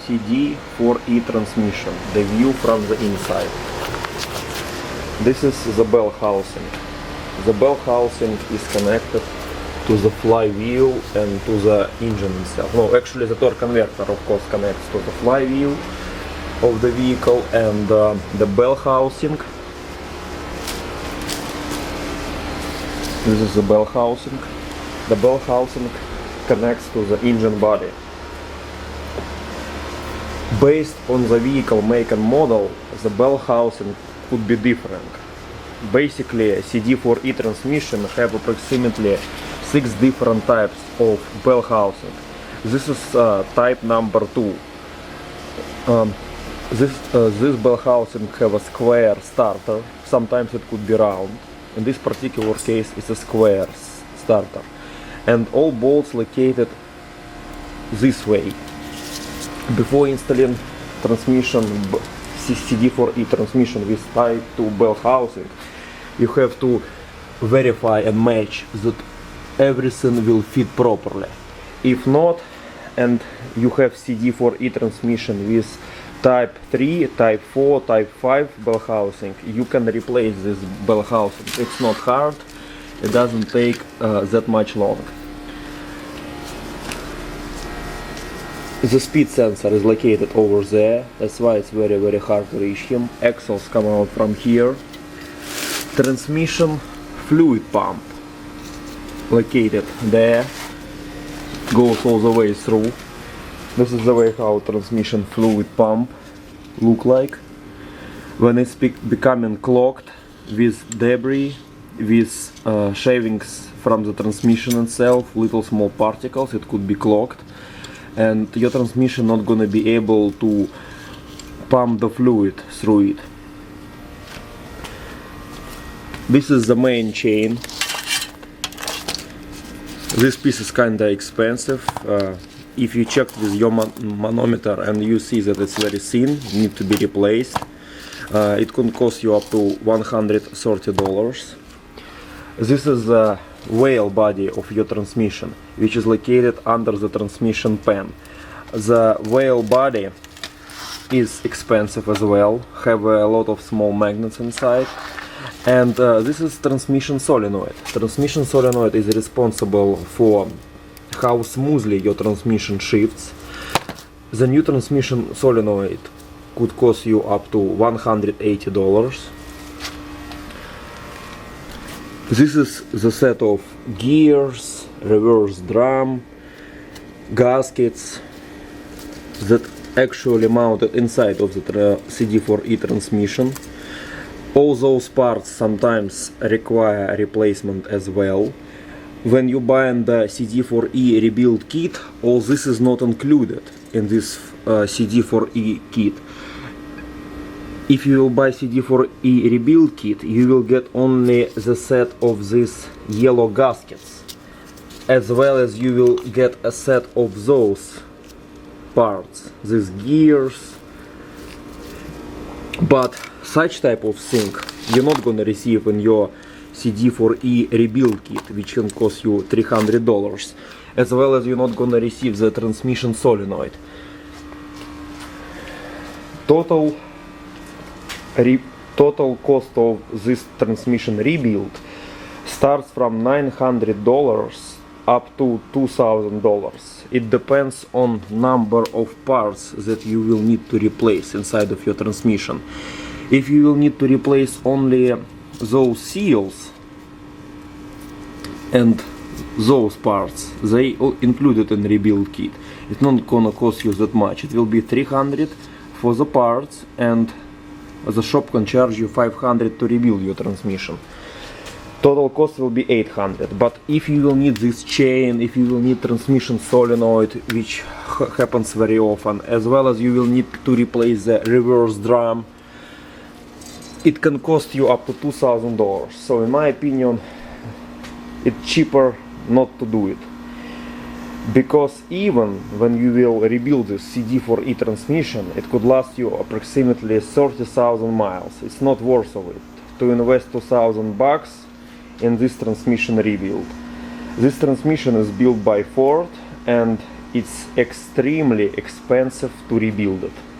CD4E transmission, the view from the inside. This is the bell housing. The bell housing is connected to the flywheel and to the engine itself. No, actually the torque converter of course connects to the flywheel of the vehicle, and the bell housing. This is the bell housing. The bell housing connects to the engine body. Based on the vehicle make and model, the bell housing could be different. Basically, CD4E transmission have approximately 6 different types of bell housing. This is type number 2. This bell housing have a square starter. Sometimes it could be round. In this particular case, it's a square starter, and all bolts located this way. Before installing transmission, CD4E transmission with type 2 bell housing, you have to verify and match that everything will fit properly. If not, and you have CD4E transmission with type 3, type 4, type 5 bell housing, you can replace this bell housing. It's not hard, it doesn't take that much long. The speed sensor is located over there, that's why it's very hard to reach him. Axles come out from here. Transmission fluid pump located there, goes all the way through. This is the way how transmission fluid pump look like. When it's becoming clogged with debris, with shavings from the transmission itself, little small particles, it could be clogged, and your transmission not gonna be able to pump the fluid through it. This is the main chain. This piece is kinda expensive. If you check with your manometer and you see that it's very thin, need to be replaced, it can cost you up to $130. This is the wheel body of your transmission, which is located under the transmission pan. The wheel body is expensive as well, have a lot of small magnets inside. And this is transmission solenoid. Transmission solenoid is responsible for how smoothly your transmission shifts. The new transmission solenoid could cost you up to $180. This is the set of gears, reverse drum, gaskets that actually mounted inside of the CD4E transmission. All those parts sometimes require replacement as well. When you buy the CD4E rebuild kit, all this is not included in this CD4E kit. If you will buy CD4E rebuild kit, you will get only the set of these yellow gaskets, as well as you will get a set of those parts, these gears. But such type of thing you're not gonna receive in your CD4E rebuild kit, which can cost you $300, as well as you're not gonna receive the transmission solenoid. Total cost of this transmission rebuild starts from $900 up to $2,000. It depends on number of parts that you will need to replace inside of your transmission. If you will need to replace only those seals and those parts, they all included in rebuild kit. It's not gonna cost you that much. It will be $300 for the parts, and the shop can charge you $500 to rebuild your transmission. Total cost will be $800. But if you will need this chain, if you will need transmission solenoid, which happens very often, as well as you will need to replace the reverse drum, it can cost you up to $2,000. So in my opinion, it's cheaper not to do it. Because even when you will rebuild this CD4E transmission, it could last you approximately 30,000 miles. It's not worth of it to invest $2,000 in this transmission rebuild. This transmission is built by Ford, and it's extremely expensive to rebuild it.